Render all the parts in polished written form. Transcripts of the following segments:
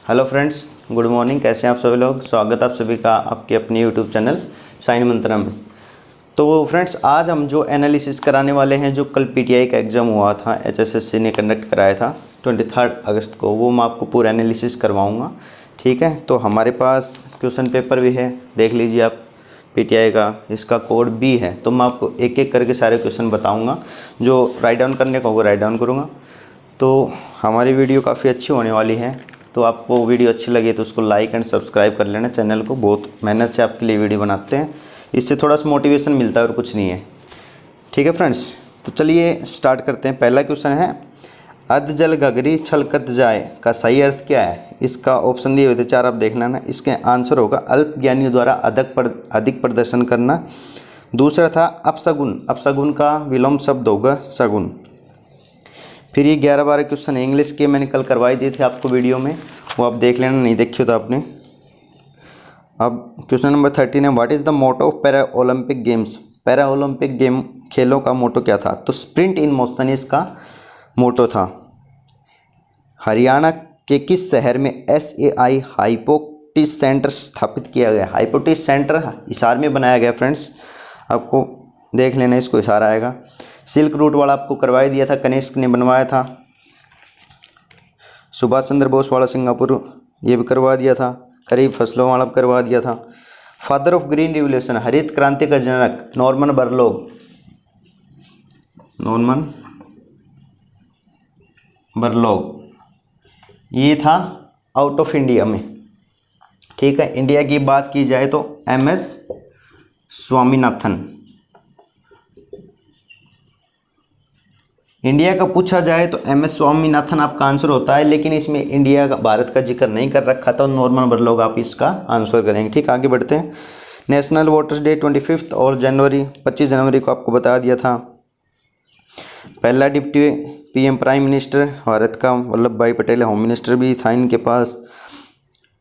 Hello friends, good morning. कैसे हैं आप सभी लोग। स्वागत है आप सभी का आपके अपने यूट्यूब चैनल साइन मंत्रा में। तो फ्रेंड्स, आज हम जो एनालिसिस कराने वाले हैं, जो कल पीटीआई का एग्ज़ाम हुआ था, एचएसएससी ने कंडक्ट कराया था 23 अगस्त को, वो मैं आपको पूरा एनालिसिस करवाऊँगा। ठीक है, तो हमारे पास क्वेश्चन पेपर भी है, देख लीजिए आप। पीटीआई का इसका कोड बी है, तो मैं आपको एक एक करके सारे क्वेश्चन बताऊँगा। जो राइट डाउन करने को वो राइट डाउन करूँगा। तो हमारी वीडियो काफ़ी अच्छी होने वाली है, तो आपको वीडियो अच्छी लगे तो उसको लाइक एंड सब्सक्राइब कर लेना। चैनल को बहुत मेहनत से आपके लिए वीडियो बनाते हैं, इससे थोड़ा सा मोटिवेशन मिलता है और कुछ नहीं है। ठीक है फ्रेंड्स, तो चलिए स्टार्ट करते हैं। पहला क्वेश्चन है, अध जल गगरी छलकत जाए का सही अर्थ क्या है। इसका ऑप्शन दिए हुए थे 4, आप देख लेना। इसके आंसर होगा अल्प ज्ञानियों द्वारा अधिक प्रदर्शन करना। दूसरा था अपशगुन, अपशगुन का विलोम शब्द होगा सगुन। फिर ये 11-12 क्वेश्चन इंग्लिश के मैंने कल करवाई दिए थे आपको वीडियो में, वो आप देख लेना, नहीं देखी हो तो आपने। अब क्वेश्चन नंबर 13 है, what is the motto of para Olympic games. Para Olympic game खेलों का मोटो क्या था। तो स्प्रिंट इन मोशन इसका मोटो था। हरियाणा के किस शहर में SAI हाइपोटिस सेंटर स्थापित किया गया। हाइपोटिस सेंटर हिसार में बनाया गया फ्रेंड्स, आपको देख लेना, इसको हिसार आएगा। सिल्क रूट वाला आपको करवाई दिया था, कनिष्क ने बनवाया था। सुभाष चंद्र बोस वाला सिंगापुर, ये भी करवा दिया था। खरीफ फसलों वाला करवा दिया था। फादर ऑफ ग्रीन रिवोल्यूशन, हरित क्रांति का जनक, नॉर्मन बरलॉग। नॉर्मन बरलॉग ये था आउट ऑफ इंडिया में। ठीक है, इंडिया की बात की जाए तो MS स्वामीनाथन। इंडिया का पूछा जाए तो MS स्वामीनाथन आपका आंसर होता है, लेकिन इसमें इंडिया का, भारत का जिक्र नहीं कर रखा था। नॉर्मन बरलॉग आप इसका आंसर करेंगे। ठीक, आगे बढ़ते हैं। नेशनल वाटर्स डे 25 और 25 जनवरी को आपको बता दिया था। पहला deputy PM prime minister Bharat का वल्लभ भाई पटेल, होम मिनिस्टर भी था इनके पास।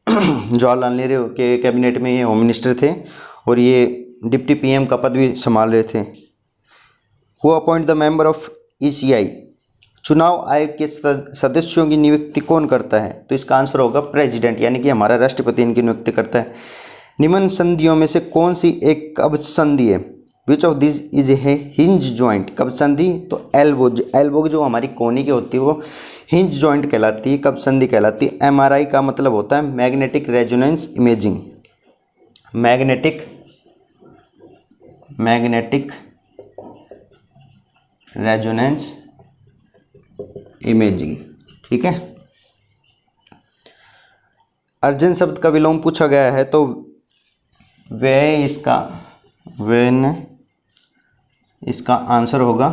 जवाहरलाल नेहरू के कैबिनेट में ये होम मिनिस्टर थे और ये डिप्टी PM का पद भी संभाल रहे थे। Who appoint the member of ECI, चुनाव आयोग के सदस्यों की नियुक्ति कौन करता है। तो इसका आंसर होगा प्रेसिडेंट, यानी कि हमारा राष्ट्रपति इनकी नियुक्ति करता है। निम्न संधियों में से कौन सी एक कब्ज संधि है। Which of this is a hinge joint. कब्ज संधि तो एल्बो जो हमारी कोहनी की होती है वो हिंज ज्वाइंट कहलाती है, कब्ज संधि कहलाती है। MRI का मतलब होता है magnetic resonance imaging. Magnetic resonance imaging. ठीक है, अर्जन शब्द का विलोम पूछा गया है, तो इसका आंसर होगा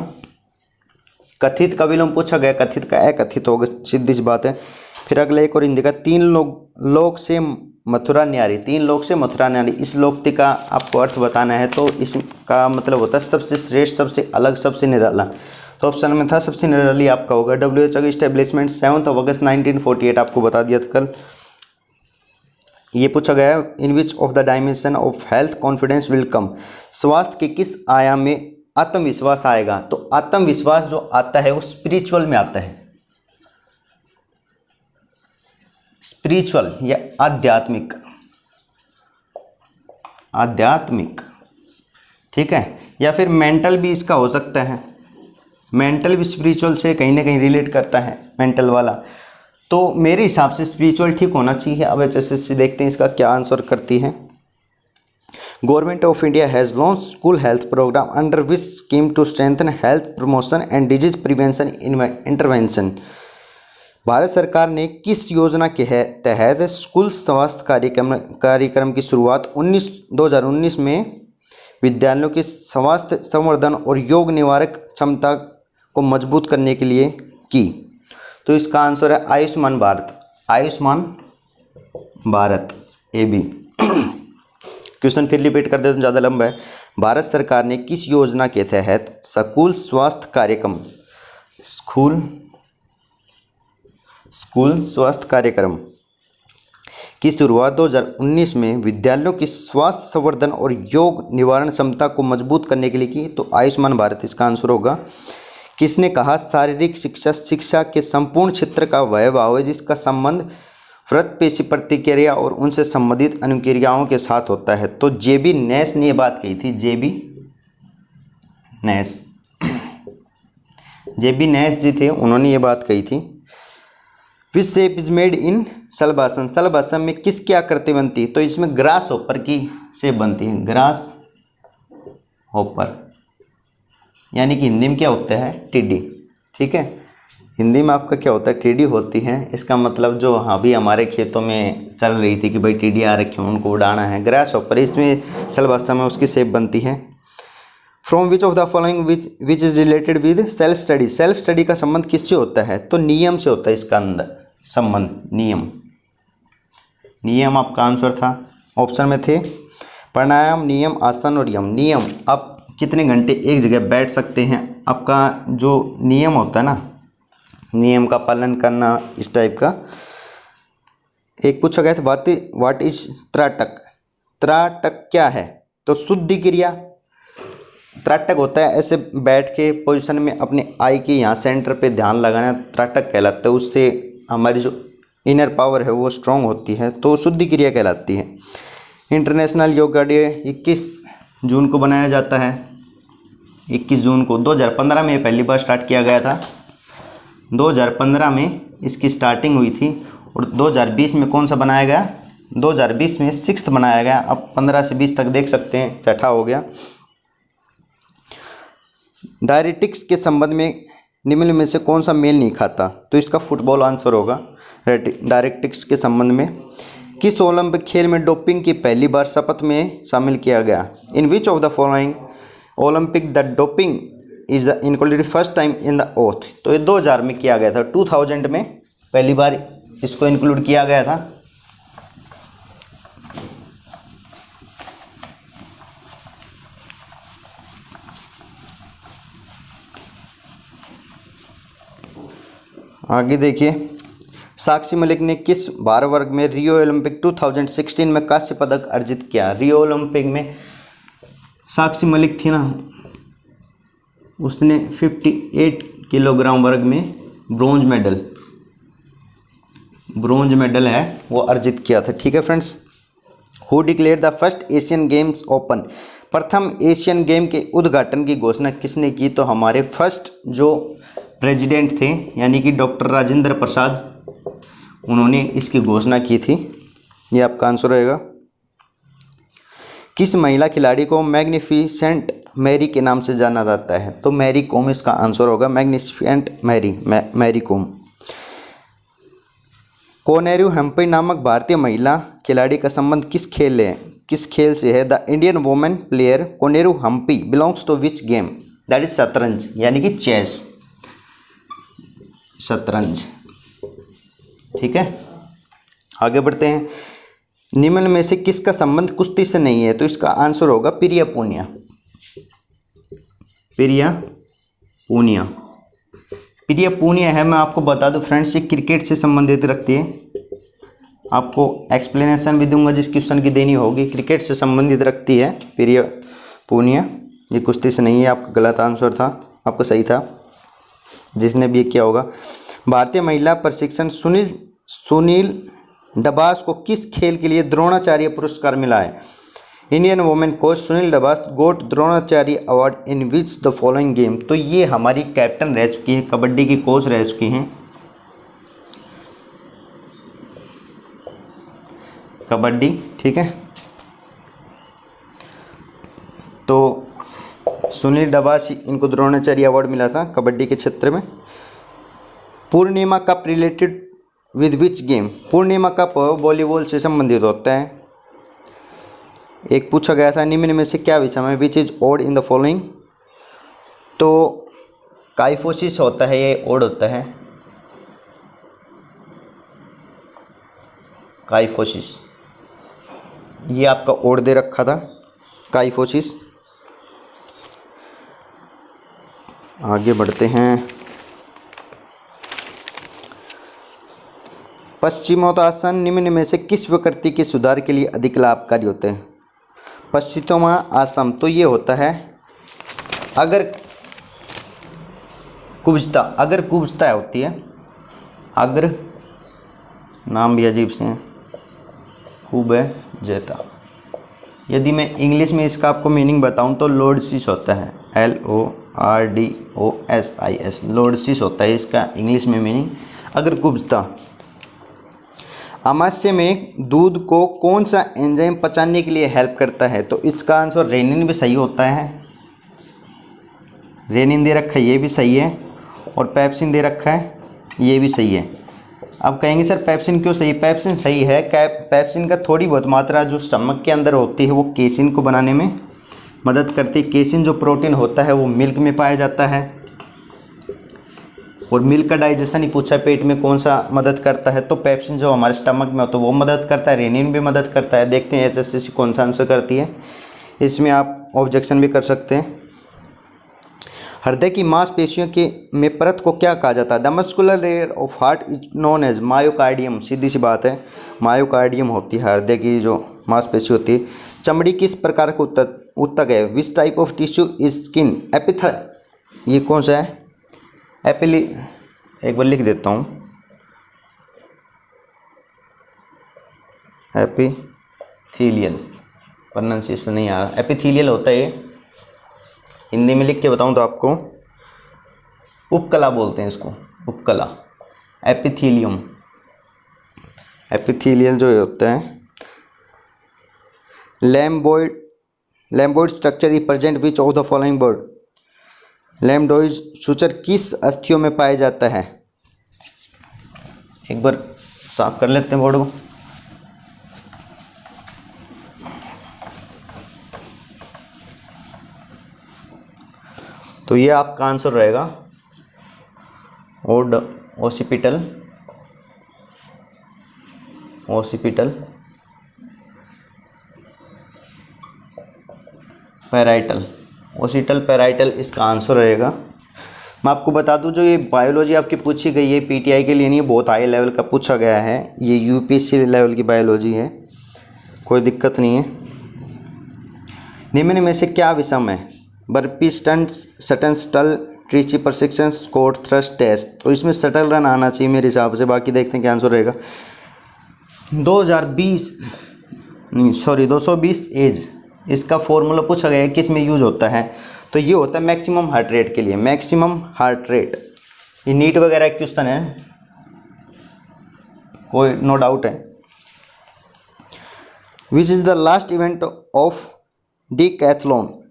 कथित का विलोम पूछा गया, कथित का अकथित होगा, सीधी सी बात है। फिर अगला एक और हिंदी का, 3 लोक से मथुरा न्यारी। 3 लोक से मथुरा न्यारी, इस लोकति का आपको अर्थ बताना है, तो इसका मतलब होता है सबसे श्रेष्ठ, सबसे अलग, सबसे निराला। तो ऑप्शन में था सबसे निराली आपका होगा WHO इस्टेब्लिशमेंट 7 अगस्त 1948, आपको बता दिया था कल। ये पूछा गया है, in which of the dimension of health confidence will come. स्वास्थ्य के किस आयाम में आत्मविश्वास आएगा। तो आत्मविश्वास जो आता है वो स्पिरिचुअल में आता है, स्पिरिचुअल या आध्यात्मिक। ठीक है, या फिर मेंटल भी इसका हो सकता है। मेंटल भी स्पिरिचुअल से कहीं ना कहीं रिलेट करता है, मेंटल वाला। तो मेरे हिसाब से स्पिरिचुअल ठीक होना चाहिए। अब HSSC देखते हैं इसका क्या आंसर करती है। Government of India has launch school health programme under which scheme to strengthen health promotion and disease prevention intervention. भारत सरकार ने किस योजना के तहत स्कूल स्वास्थ्य कार्यक्रम की शुरुआत 2019 में विद्यालयों के स्वास्थ्य संवर्धन और योग निवारक क्षमता को मजबूत करने के लिए की। तो इसका आंसर है आयुष्मान भारत। आयुष्मान भारत AB। क्वेश्चन फिर रिपीट कर दे तो ज़्यादा लंबा है। भारत सरकार ने किस योजना के तहत स्कूल स्वास्थ्य कार्यक्रम स्कूल स्वास्थ्य कार्यक्रम की शुरुआत 2019 में विद्यालयों की स्वास्थ्य संवर्धन और योग निवारण क्षमता को मजबूत करने के लिए की। तो आयुष्मान भारत इसका आंसर होगा। किसने कहा शारीरिक शिक्षा शिक्षा के संपूर्ण क्षेत्र का वह भाव है जिसका संबंध व्रत पेशी प्रतिक्रिया और उनसे संबंधित अनुक्रियाओं के साथ होता है। तो जेबी नेस ने ये बात कही थी, जेबी नेस जी थे, उन्होंने ये बात कही थी। Which shape is made in Shalabhasana, सलबासन में किसकी आकृति बनती है? तो इसमें ग्रास होपर की शेप बनती है, ग्रास होपर, यानी कि हिंदी में क्या होता है? टिड्डी। ठीक है, हिंदी में आपका क्या होता है? टिड्डी होती है। इसका मतलब जो अभी हमारे खेतों में चल रही थी कि भाई टिड्डी आ रखी है, उनको उड़ाना है, ग्रास होपर, इसमें सलबासन में उसकी शेप बनती है। From which of the following which is related with self study, self study का संबंध किससे होता है? तो नियम से होता है इसका अंदर संबंध, नियम आपका आंसर था। ऑप्शन में थे प्राणायाम, नियम, आसन और यम। नियम, आप कितने घंटे एक जगह बैठ सकते हैं, आपका जो नियम होता है ना, नियम का पालन करना, इस टाइप का। एक पूछा गया था व्हाट इज त्राटक, त्राटक क्या है? तो शुद्धि क्रिया। त्राटक होता है ऐसे बैठ के पोजीशन में अपने आई के यहाँ सेंटर पे ध्यान लगाना, त्राटक कहलाता है। उससे हमारी जो इनर पावर है वो स्ट्रांग होती है, तो शुद्धि क्रिया कहलाती है। इंटरनेशनल योगा डे 21 जून को बनाया जाता है। 21 जून को 2015 में पहली बार स्टार्ट किया गया था। 2015 में इसकी स्टार्टिंग हुई थी और 2020 में कौन सा बनाया गया? 2020 में 6th बनाया गया। अब 15 से 20 तक देख सकते हैं, छठा हो गया। डायरेटिक्स के संबंध में निम्न में से कौन सा मेल नहीं खाता? तो इसका फुटबॉल आंसर होगा। डायरेटिक्स के संबंध में किस ओलंपिक खेल में डोपिंग की पहली बार शपथ में शामिल किया गया? In which of the following Olympic the doping is the included first time in the oath? तो ये 2000 में किया गया था, 2000 में पहली बार इसको इंक्लूड किया गया था। आगे देखिए, साक्षी मलिक ने किस भार वर्ग में रियो ओलंपिक 2016 में कांस्य पदक अर्जित किया? रियो ओलंपिक में साक्षी मलिक थी ना, उसने 58 किलोग्राम वर्ग में ब्रोंज मेडल है वो अर्जित किया था। ठीक है friends. Who declare the first Asian games open, प्रथम एशियन गेम के उद्घाटन की घोषणा किसने की? तो हमारे फर्स्ट जो प्रेसिडेंट थे यानी कि डॉक्टर राजेंद्र प्रसाद, उन्होंने इसकी घोषणा की थी। ये आपका आंसर रहेगा। किस महिला खिलाड़ी को मैग्निफिसेंट मैरी के नाम से जाना जाता है? तो मैरी कॉम इसका आंसर होगा, मैग्निफिसेंट मैरी कॉम। कोनेरू हम्पी नामक भारतीय महिला खिलाड़ी का संबंध किस खेल से है? The Indian women player Koneru Humpy belongs to which game? That is शतरंज, यानी कि चेस, शतरंज। ठीक है, आगे बढ़ते हैं। निम्न में से किसका संबंध कुश्ती से नहीं है? तो इसका आंसर होगा प्रिया पूनिया। प्रिया पूनिया है, मैं आपको बता दूं फ्रेंड्स, ये क्रिकेट से संबंधित रखती है। आपको एक्सप्लेनेशन भी दूंगा जिस क्वेश्चन की देनी होगी, क्रिकेट से संबंधित रखती है प्रिया पूनिया। ये कुश्ती से नहीं है, आपका गलत आंसर था, आपका सही था जिसने भी किया होगा। भारतीय महिला प्रशिक्षण सुनील डबास को किस खेल के लिए द्रोणाचार्य पुरस्कार मिला है? Indian women coach Sunil Dabas got Dronacharya award in which the following game? तो ये हमारी कैप्टन रह चुकी हैं, कबड्डी की कोच रह चुकी हैं, कबड्डी। ठीक है, तो सुनील डबास, इनको द्रोणाचार्य अवार्ड मिला था कबड्डी के क्षेत्र में। Purnima cup related with which game? Purnima cup volleyball से संबंधित होता है। एक पूछा गया था निम्न में से क्या विषम है? Which is odd in the following? तो काइफोसिस होता है, ये ओड होता है, काइफोसिस, ये आपका ओड दे रखा था, काइफोसिस। आगे बढ़ते हैं। पश्चिमोत्तासन निम्न में से किस विकृति के सुधार के लिए अधिक लाभकारी होते हैं? पश्चिमोत्तासन, तो ये होता है अगर कुब्जता होती है, अग्र नाम भी अजीब से हैं, हुबेजैता। यदि मैं इंग्लिश में इसका आपको मीनिंग बताऊं तो लॉर्डशिप होता है, LORDOSIS, लॉर्डशिप होता है इसका इंग्लिश में मीनिंग। अगर कुब्जता, अमाशय में दूध को कौन सा एंजाइम पचाने के लिए हेल्प करता है? तो इसका आंसर रेनिन भी सही होता है, रेनिन दे रखा है ये भी सही है, और पेप्सिन दे रखा है ये भी सही है। अब कहेंगे सर पेप्सिन क्यों सही? पेप्सिन सही है, पेप्सिन का थोड़ी बहुत मात्रा जो स्टमक के अंदर होती है वो केसिन को बनाने में मदद करती है। केसिन जो प्रोटीन होता है वो मिल्क में पाया जाता है, और मिल्क का डाइजेशन ही पूछा पेट में कौन सा मदद करता है, तो पेप्सिन जो हमारे स्टमक में होता है वो मदद करता है, रेनिन भी मदद करता है। देखते हैं HSCC कौन सा आंसर करती है, इसमें आप ऑब्जेक्शन भी कर सकते हैं। हृदय की मांसपेशियों के में परत को क्या कहा जाता है? The muscular layer of heart is known as myocardium. सीधी सी बात है, मायोकार्डियम होती है हृदय की जो मांसपेशी होती है। चमड़ी किस प्रकार का ऊतक है? Which type of tissue is skin? ये कौन सा है? एक बार लिख देता हूँ, एपिथेलियल, प्रोनाउंसिएशन नहीं आ रहा, एपिथेलियल होता है ये। हिंदी में लिख के बताऊं तो आपको उपकला बोलते हैं इसको, उपकला, एपिथेलियम। एपिथेलियल जो होता है, lambdoid structure represent which of the following bird? Lambdoid suture किस अस्थियों में पाया जाता है? एक बार साफ कर लेते हैं बोर्ड को। तो ये आपका आंसर रहेगा ओसिपिटल पैराइटल, ओसिटल पैराइटल इसका आंसर रहेगा। मैं आपको बता दूं जो ये बायोलॉजी आपकी पूछी गई है PTI के लिए नहीं, बहुत हाई लेवल का पूछा गया है, ये UPSC लेवल की बायोलॉजी है, कोई दिक्कत नहीं है। निम्न में से क्या विषम है? बर्पी, स्टंट, सटन स्टल, ट्रीची प्रशिक्षण, स्कोट, थ्रस्ट, टेस्ट। तो इसमें सटल रन आना चाहिए मेरे हिसाब से, बाकी देखते हैं क्या आंसर रहेगा। 220 एज, इसका फॉर्मूला पूछा गया है किस में यूज होता है? तो ये होता है मैक्सिमम हार्ट रेट के लिए, मैक्सिमम हार्ट रेट। ये नीट वगैरह क्वेश्चन है, कोई नो डाउट है। Which is the last event of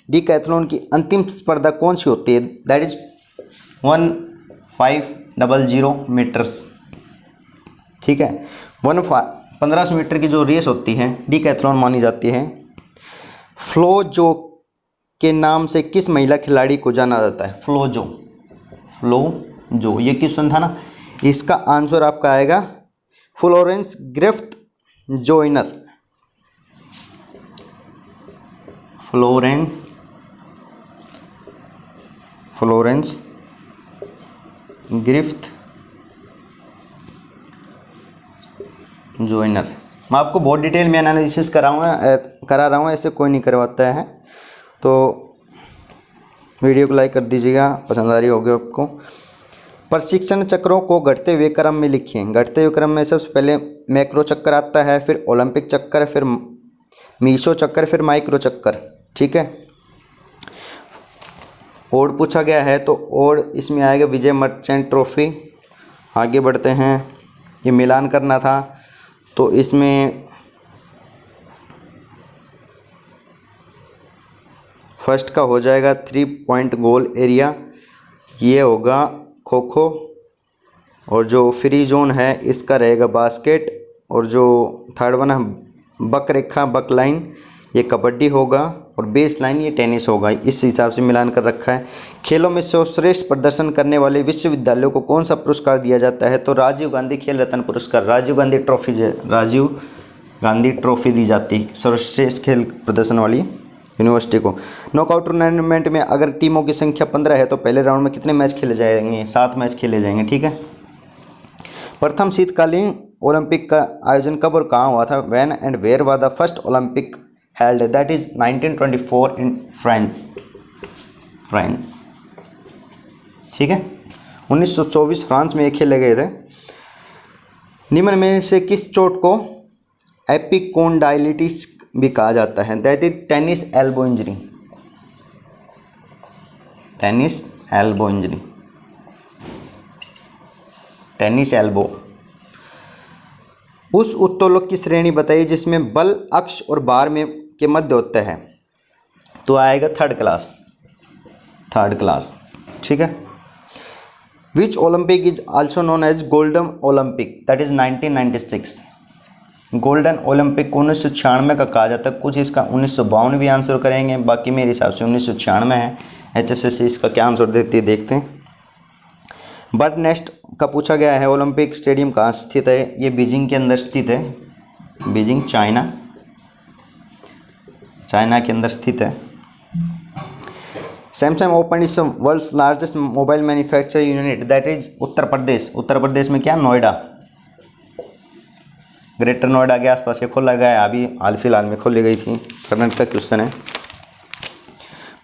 decathlon की अंतिम स्पर्धा कौन सी होती है? दैट इज 1500 मीटर्स, ठीक है। 1500 मीटर की जो रेस होती है डिकैथलॉन मानी जाती है। फ्लोजो के नाम से किस महिला खिलाड़ी को जाना जाता है? फ्लोजो, ये क्वेश्चन था ना, इसका आंसर आपका आएगा Florence Griffith Joyner. Florence Griffith Joyner. मैं आपको बहुत डिटेल में एनालिसिस करा रहा हूँ, ऐसे कोई नहीं करवाता है। तो वीडियो को लाइक कर दीजिएगा, पसंद आ रही होगी आपको। प्रशिक्षण चक्रों को घटते हुए क्रम में लिखिए। घटते हुए क्रम में सबसे पहले मैक्रो चक्कर आता है, फिर ओलंपिक चक्कर, फिर मीसो चक्कर, फिर माइक्रो चक्कर, ठीक है। ओड पूछा गया है तो ओड इसमें आएगा विजय मर्चेंट ट्रॉफी। आगे बढ़ते हैं, ये मिलान करना था तो इसमें फर्स्ट का हो जाएगा 3 पॉइंट गोल एरिया, ये होगा खो खो, और जो फ्री जोन है इसका रहेगा बास्केट, और जो थर्ड वन है बक रेखा, बक लाइन, ये कबड्डी होगा, और बेस लाइन ये टेनिस होगा। इस हिसाब से मिलान कर रखा है। खेलों में सर्वश्रेष्ठ प्रदर्शन करने वाले विश्वविद्यालयों को कौन सा पुरस्कार दिया जाता है? तो राजीव गांधी खेल रत्न पुरस्कार, राजीव गांधी ट्रॉफी दी जाती है सर्वश्रेष्ठ खेल प्रदर्शन वाली यूनिवर्सिटी को। नॉकआउट टूर्नामेंट में अगर टीमों की संख्या 15 है तो पहले राउंड में कितने मैच खेले जाएंगे? 7 मैच खेले जाएंगे, ठीक है। प्रथम शीतकालीन ओलंपिक का आयोजन कब और कहाँ हुआ था? When and where was the first Olympic held? That is 1924 in France, ठीक है। 1924 फ्रांस में ये खेले गए थे। निम्न में से किस चोट को एपिकोंडाइलिटिस भी कहा जाता है? That is tennis elbow injury. Tennis elbow injury, tennis elbow. उस उत्तोलक की श्रेणी बताइए जिसमें बल अक्ष और भार में के मध्य होता है। तो आएगा थर्ड क्लास, थर्ड क्लास। ठीक है। Which Olympic is also known as golden Olympic? That is 1996। Golden Olympic 1996 का कहा जाता है। कुछ इसका 1952 भी आंसर करेंगे, बाकी मेरे हिसाब से 1996 है। HSSC इसका क्या आंसर देती है देखते हैं। बर्ड नेस्ट का पूछा गया है। ओलंपिक स्टेडियम कहाँ स्थित है? ये बीजिंग के अंदर स्थित है। बीजिंग चाइना, चाइना के अंदर स्थित है। Samsung open is world's largest mobile manufacturing unit. That is Uttar Pradesh. Uttar Pradesh में क्या? नोएडा, ग्रेटर नोएडा के आसपास ये खोला गया है। अभी हाल फिलहाल में खोली गई थी। कर्नाटक का क्वेश्चन है।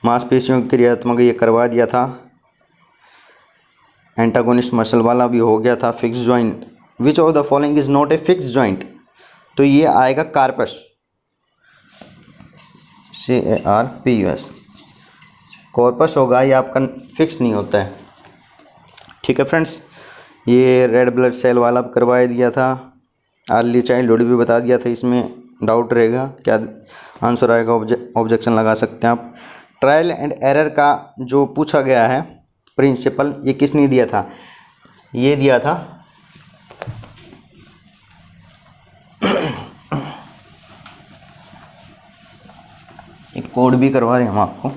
मांसपेशियों की क्रियात्मक ये करवा दिया था। एंटागोनिस्ट मसल वाला भी हो गया था। Fix joint, which of the following is not a fix joint? तो ये आएगा कार्पस, CARPUS। कॉर्पस होगा, ये आपका फिक्स नहीं होता है। ठीक है फ्रेंड्स, ये रेड ब्लड सेल वाला करवा दिया था। अर्ली चाइल्डहुड भी बता दिया था। इसमें डाउट रहेगा क्या आंसर आएगा, ऑब्जेक्शन लगा सकते हैं आप। ट्रायल एंड एरर का जो पूछा गया है प्रिंसिपल, ये किसने दिया था? ये दिया था एक कोड भी करवा रहे हैं हम आपको।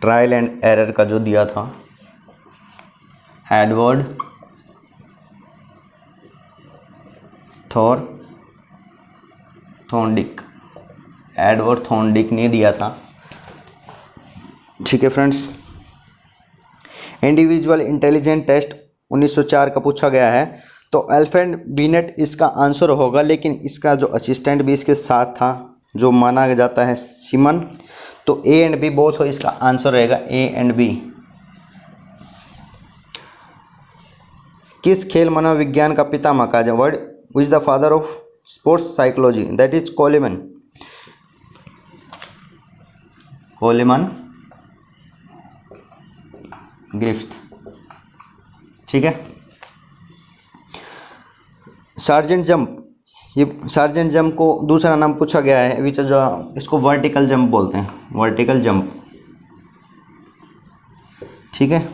ट्रायल एंड एरर का जो दिया था एडवर्ड थॉर्नडिक, एडवर्ड थॉर्नडिक ने दिया था। ठीक है फ्रेंड्स। इंडिविजुअल इंटेलिजेंट टेस्ट 1904 का पूछा गया है। तो अल्फ्रेड बिनेट इसका आंसर होगा, लेकिन इसका जो असिस्टेंट भी इसके साथ था जो माना जाता है सिमन। तो A एंड B बोथ हो, इसका आंसर रहेगा A एंड B। किस खेल मनोविज्ञान का पितामह कहा जाए? Word which the father of sports psychology? That is Coleman, Coleman Griffith. ठीक है। सार्जेंट जंप, ये सार्जेंट जंप को दूसरा नाम पूछा गया है विच जो इसको वर्टिकल जंप बोलते हैं, वर्टिकल जंप। ठीक है।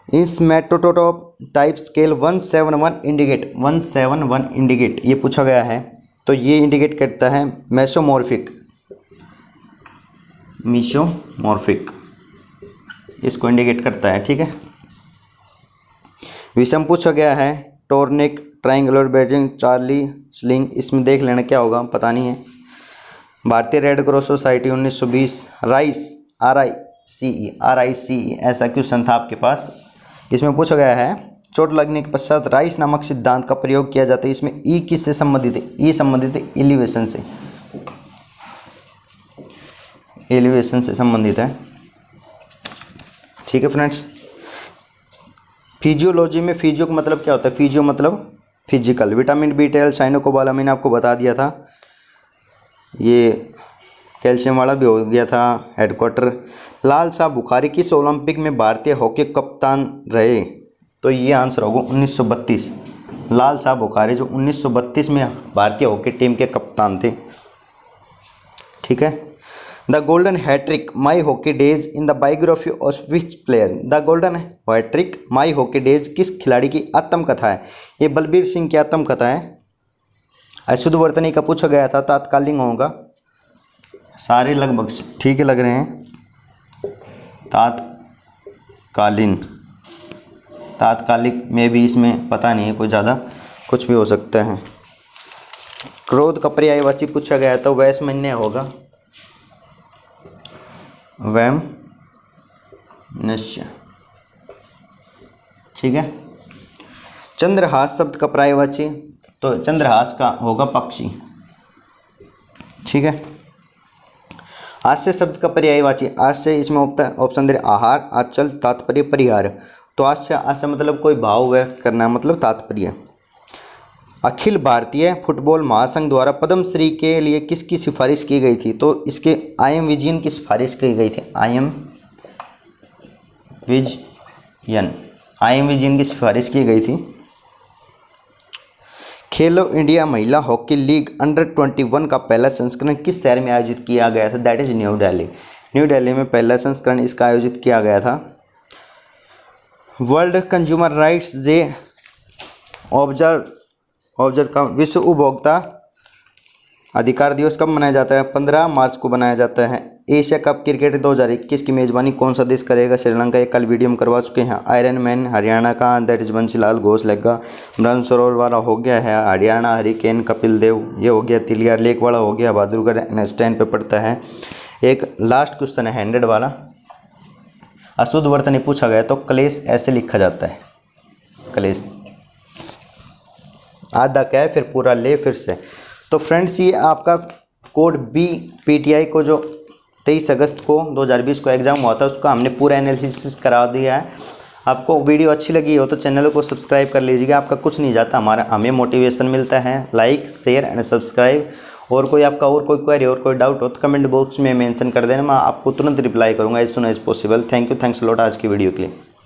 इस मेट्रोटोटॉप टाइप स्केल 171 इंडिकेट, 171 इंडिकेट ये पूछा गया है। तो ये इंडिकेट करता है मेसोमॉर्फिक, मीसोमॉर्फिक, इसको इंडिकेट करता है। ठीक है। विषम पूछा गया है। टॉर्निक, ट्रायंगुलर बेजिंग, चार्ली स्लिंग, इसमें देख लेना क्या होगा, पता नहीं है। भारतीय red cross society 1920, rice, RICE, ऐसा क्वेश्चन था आपके पास। इसमें पूछा गया है चोट लगने के पश्चात राइस नामक सिद्धांत का प्रयोग किया जाता है। इसमें ई किससे संबंधित है? ई संबंधित है एलिवेशन से, एलिवेशन से संबंधित है। ठीक है फ्रेंड्स। फिजियोलॉजी में फिजियो का मतलब क्या होता है? फिजियो मतलब फिजिकल। विटामिन B12, साइनोकोबालामिन आपको बता दिया था। ये कैल्शियम वाला भी हो गया था। हेडक्वार्टर। लाल साहब बुखारी किस ओलंपिक में भारतीय हॉकी कप्तान रहे? तो ये आंसर होगा 1932। लाल साहब बुखारी जो 1932 में भारतीय हॉकी टीम के कप्तान थे। ठीक है। The golden hattrick my hockey days in the biography of which player? The golden hattrick my hockey days किस खिलाड़ी की आत्मकथा है? ये बलबीर सिंह की आत्मकथा है। अशुद्ध वर्तनी का पूछा गया था, तात्कालिक होगा। सारे लगभग ठीक है लग रहे हैं। तात्कालिक में भी इसमें पता नहीं है, कोई ज़्यादा कुछ भी हो सकता है। क्रोध का पर्यायवाची पूछा गया तो वैषम्य होगा, वैमनस्य। ठीक है। चंद्रहास शब्द का पर्यायवाची, तो चंद्रहास का होगा पक्षी। ठीक है। आश्रय शब्द का पर्यायवाची, आश्रय इसमें ऑप्शन दे आहार, आंचल, तात्पर्य, परिहार। तो आश्रय मतलब कोई भाव व्यक्त करना, मतलब तात्पर्य। अखिल भारतीय फुटबॉल महासंघ द्वारा पद्मश्री के लिए किसकी सिफारिश की गई थी? तो इसके आई.एम. विजयन की सिफारिश की गई थी। आई.एम. विजयन की सिफारिश की गई थी। खेलो इंडिया महिला हॉकी लीग अंडर-21 का पहला संस्करण किस शहर में आयोजित किया गया था? That is new Delhi. New Delhi में पहला संस्करण इसका आयोजित किया गया था। World consumer rights day observe का विश्व उपभोक्ता अधिकार दिवस कब मनाया जाता है? 15 मार्च को मनाया जाता है। एशिया कप क्रिकेट 2021 की मेज़बानी कौन सा देश करेगा? श्रीलंका। एक कल वीडियो में करवा चुके हैं। आयरन मैन हरियाणा का, दैट इज बंसीलाल घोष लेगा। ब्रह्म सरोवर वाला हो गया है हरियाणा, हरिकेन कपिल देव ये हो गया। तिलियार लेक वाला हो गया बहादुरगढ़ स्टैंड पे पड़ता है। एक लास्ट क्वेश्चन है 100 वाला, अशुद्ध वर्तनी पूछा गया तो क्लेश ऐसे लिखा जाता है। क्लेश आधा क्या है, फिर पूरा ले फिर से। तो फ्रेंड्स ये आपका कोड बी पीटीआई को जो 23 अगस्त को 2020 को एग्ज़ाम हुआ था उसका हमने पूरा एनालिसिस करा दिया है। आपको वीडियो अच्छी लगी हो तो चैनल को सब्सक्राइब कर लीजिएगा। आपका कुछ नहीं जाता, हमें मोटिवेशन मिलता है। Like share and subscribe. और कोई आपका और कोई क्वेरी और कोई डाउट हो तो कमेंट बॉक्स में मेंशन कर देना, मैं आपको तुरंत रिप्लाई करूँगा as soon as possible. Thanks lot आज की वीडियो के लिए।